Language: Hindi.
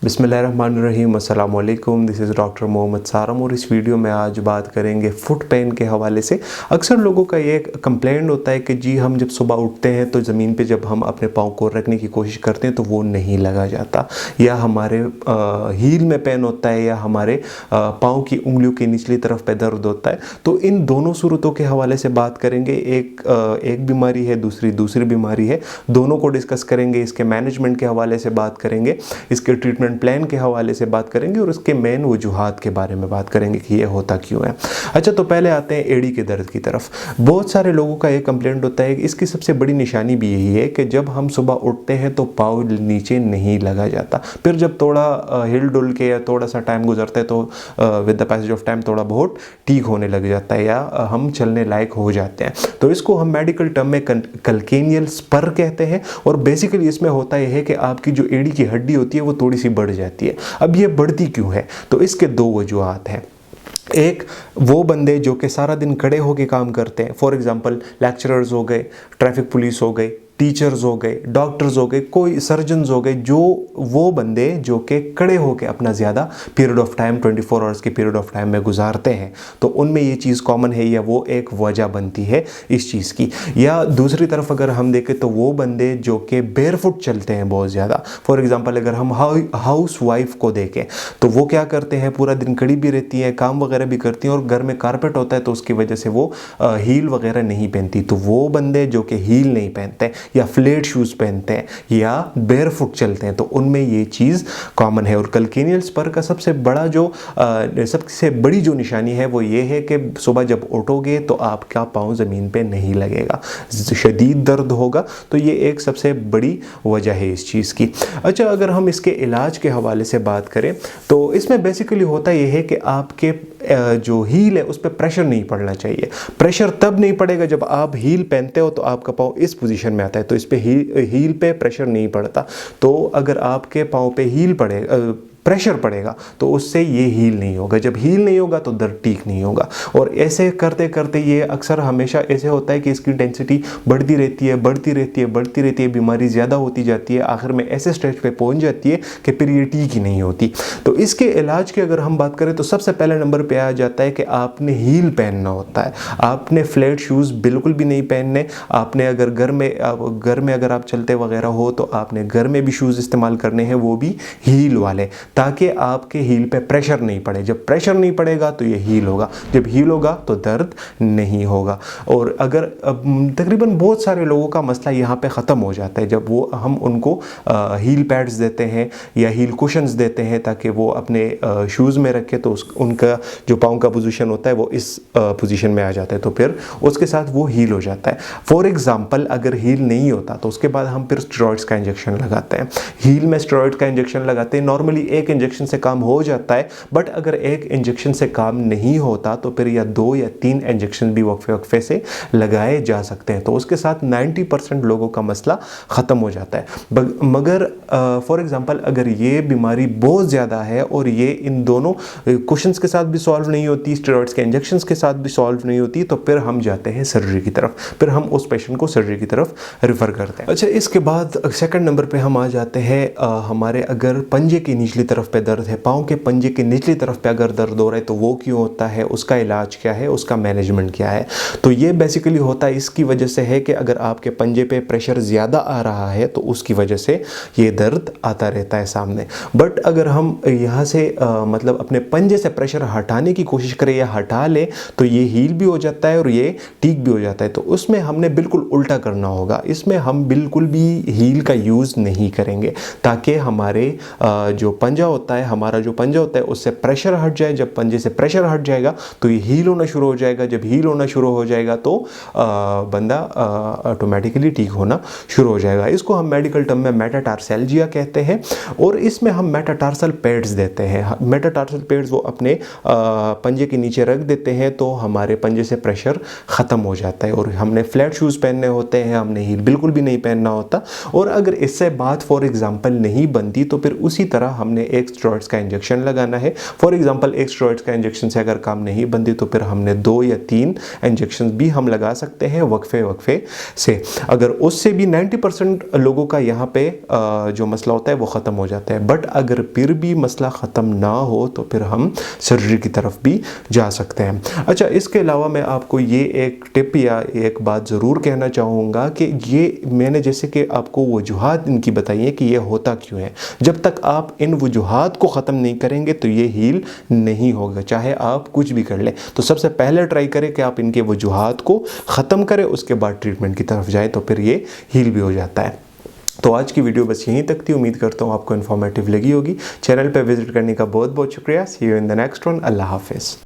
बिस्मिल्लाहिर्रहमानिर्रहीम, अस्सलाम वालेकुम। दिस इज़ डॉक्टर मोहम्मद सारम और इस वीडियो में आज बात करेंगे फुट पेन के हवाले से। अक्सर लोगों का ये कंप्लेंट होता है कि जी हम जब सुबह उठते हैं तो ज़मीन पे जब हम अपने पाँव को रखने की कोशिश करते हैं तो वो नहीं लगा जाता, या हमारे हील में पेन होता है, या हमारे पाँव की उंगलियों की निचली तरफ पे दर्द होता है। तो इन दोनों सूरतों के हवाले से बात करेंगे। एक बीमारी है, दूसरी बीमारी है, दोनों को डिस्कस करेंगे। इसके मैनेजमेंट के हवाले से बात करेंगे, इसके ट्रीटमेंट प्लान के हवाले से बात करेंगे और उसके मेन वजूहात के बारे में बात करेंगे कि ये होता क्यों है। अच्छा, तो पहले आते हैं एड़ी के दर्द की तरफ। बहुत सारे लोगों का ये कंप्लेंट होता है कि इसकी सबसे बड़ी निशानी भी यही है कि जब हम सुबह उठते हैं तो पाँव नीचे नहीं लगा जाता, फिर जब थोड़ा हिल डुल के या थोड़ा सा टाइम गुजरता है तो with the passage of time थोड़ा बहुत ठीक होने लग जाता है, या हम चलने लायक हो जाते हैं। तो इसको हम मेडिकल टर्म में कल्केनियल स्पर कहते हैं। और बेसिकली इसमें होता यह है कि आपकी जो एड़ी की हड्डी होती है वो थोड़ी सी बढ़ जाती है। अब ये बढ़ती क्यों है? तो इसके दो वजूहात हैं। एक, वो बंदे जो कि सारा दिन खड़े होकर काम करते हैं, फॉर एग्जांपल लेक्चरर्स हो गए, ट्रैफिक पुलिस हो गए, टीचर्स हो गए, डॉक्टर्स हो गए, कोई सर्जन्स हो गए, जो वो बंदे जो कि खड़े होकर अपना ज़्यादा पीरियड ऑफ टाइम 24 आवर्स के पीरियड ऑफ टाइम में गुजारते हैं, तो उनमें ये चीज़ कॉमन है, या वो एक वजह बनती है इस चीज़ की। या दूसरी तरफ अगर हम देखें तो वो बंदे जो कि बेयरफुट चलते हैं बहुत ज़्यादा, फॉर एग्जांपल अगर हम हाउस वाइफ को देखें तो वो क्या करते हैं, पूरा दिन खड़ी भी रहती है, काम वगैरह भी करती हैं, और घर में कारपेट होता है तो उसकी वजह से वो हील वगैरह नहीं पहनती। तो वो बंदे जो कि हील नहीं पहनते या फ्लेट शूज़ पहनते हैं या बेयरफुट चलते हैं, तो उनमें ये चीज़ कॉमन है। और कल्केनियल स्पर का सबसे बड़ी जो निशानी है वो ये है कि सुबह जब उठोगे तो आपका पाँव ज़मीन पे नहीं लगेगा, शदीद दर्द होगा। तो ये एक सबसे बड़ी वजह है इस चीज़ की। अच्छा, अगर हम इसके इलाज के हवाले से बात करें तो इसमें बेसिकली होता ये है कि आपके जो हील है उस पर प्रेशर नहीं पड़ना चाहिए। प्रेशर तब नहीं पड़ेगा जब आप हील पहनते हो तो आपका पाँव इस पोजीशन में आता है, तो इस पे हील पे प्रेशर नहीं पड़ता। तो अगर आपके पाँव पे हील प्रेशर पड़ेगा तो उससे ये हील नहीं होगा, जब हील नहीं होगा तो दर्द ठीक नहीं होगा। और ऐसे करते करते ये अक्सर हमेशा ऐसे होता है कि इसकी इंटेंसिटी बढ़ती रहती है, बीमारी ज़्यादा होती जाती है, आखिर में ऐसे स्टेज पे पहुंच जाती है कि फिर ये ठीक ही नहीं होती। तो इसके इलाज की अगर हम बात करें तो सबसे पहले नंबर पर आ जाता है कि आपने हील पहनना होता है। आपने फ्लैट शूज़ बिल्कुल भी नहीं पहनने। आपने अगर घर में अगर आप चलते वगैरह हो तो आपने घर में भी शूज़ इस्तेमाल करने हैं, वो भी हील वाले, ताकि आपके हील पे प्रेशर नहीं पड़े। जब प्रेशर नहीं पड़ेगा तो ये हील होगा, जब हील होगा तो दर्द नहीं होगा। और अगर तकरीबन बहुत सारे लोगों का मसला यहाँ पे ख़त्म हो जाता है जब वो हम उनको हील पैड्स देते हैं या हील कुशन्स देते हैं ताकि वो अपने शूज़ में रखे, तो उनका जो पाँव का पोजीशन होता है वो इस पोजीशन में आ जाता है, तो फिर उसके साथ वो हील हो जाता है। फॉर एग्ज़ाम्पल अगर हील नहीं होता तो उसके बाद हम फिर स्टेरॉइड्स का इंजेक्शन लगाते हैं। हील में स्टेरॉइड का इंजेक्शन लगाते हैं, नॉर्मली एक इंजेक्शन से काम हो जाता है, बट अगर एक इंजेक्शन से काम नहीं होता तो फिर या 2 या 3 इंजेक्शन भी वक्फे से लगाए जा सकते हैं। तो उसके साथ 90% लोगों का मसला ख़त्म हो जाता है। मगर फॉर एग्जांपल अगर ये बीमारी बहुत ज़्यादा है और ये इन दोनों कुशन्स के साथ भी सॉल्व नहीं होती, स्टेरॉइड्स के इंजेक्शंस के साथ भी सॉल्व नहीं होती, तो फिर हम जाते हैं सर्जरी की तरफ, फिर हम उस पेशेंट को सर्जरी की तरफ रेफ़र करते हैं। अच्छा, इसके बाद सेकंड नंबर पे हम आ जाते हैं हमारे अगर पंजे की निचली तरफ पे दर्द है, पाँव के पंजे की निचली तरफ पे अगर दर्द हो रहा है तो वो क्यों होता है, उसका इलाज क्या है, उसका मैनेजमेंट क्या है। तो ये बेसिकली होता है इसकी वजह से है कि अगर आपके पंजे पे प्रेशर ज़्यादा आ रहा है तो उसकी वजह से ये दर्द आता रहता है सामने। बट अगर हम यहाँ से मतलब अपने पंजे से प्रेशर हटाने की कोशिश करें या हटा लें तो ये हील भी हो जाता है और ये ठीक भी हो जाता है। तो उसमें हमने बिल्कुल उल्टा करना होगा, इसमें हम बिल्कुल भी हील का यूज़ नहीं करेंगे ताकि हमारे हमारा जो पंजा होता है उससे प्रेशर हट जाए। जब पंजे से प्रेशर हट जाएगा तो ये हील होना शुरू हो जाएगा। जब हील होना शुरू हो जाएगा तो बंदा ऑटोमेटिकली ठीक होना शुरू हो जाएगा। इसको हम मेडिकल टर्म में मेटाटार्सैल्जिया कहते हैं और इसमें हम मेटाटार्सल पैड्स देते हैं। मेटाटार्सल पैड्स वो अपने पंजे के नीचे रख देते हैं तो हमारे पंजे से प्रेशर ख़त्म हो जाता है। और हमने फ्लैट शूज़ पहनने होते हैं, हमने हील बिल्कुल भी नहीं पहनना होता। और अगर इससे बात फॉर एग्जांपल नहीं बनती तो फिर उसी तरह हमने एक स्टेरॉइड्स का इंजेक्शन लगाना है। फॉर एग्जांपल एक स्टेरॉइड्स का इंजेक्शन से अगर काम नहीं बनती तो फिर हमने 2 या 3 इंजेक्शन भी हम लगा सकते हैं वक्फे से। अगर उससे भी 90% लोगों का यहाँ पे जो मसला होता है वो ख़त्म हो जाता है। बट अगर फिर भी मसला ख़त्म ना हो तो फिर हम सर्जरी की तरफ भी जा सकते हैं। अच्छा, इसके अलावा मैं आपको ये एक टिप या एक बात ज़रूर कहना चाहूँगा कि ये मैंने जैसे कि आपको वजूहात इनकी बताई है कि ये होता क्यों है, जब तक आप इन वजूहात को ख़त्म नहीं करेंगे तो ये हील नहीं होगा, चाहे आप कुछ भी कर लें। तो सबसे पहले ट्राई करें कि आप इनके वजूहात को ख़त्म करें, उसके बाद ट्रीटमेंट की तरफ जाएँ तो फिर ये हील भी हो जाता है। तो आज की वीडियो बस यहीं तक थी। उम्मीद करता हूँ आपको इन्फॉर्मेटिव लगी होगी। चैनल पर विजिट करने का बहुत बहुत शुक्रिया। See you in the next one. Allah हाफिज़।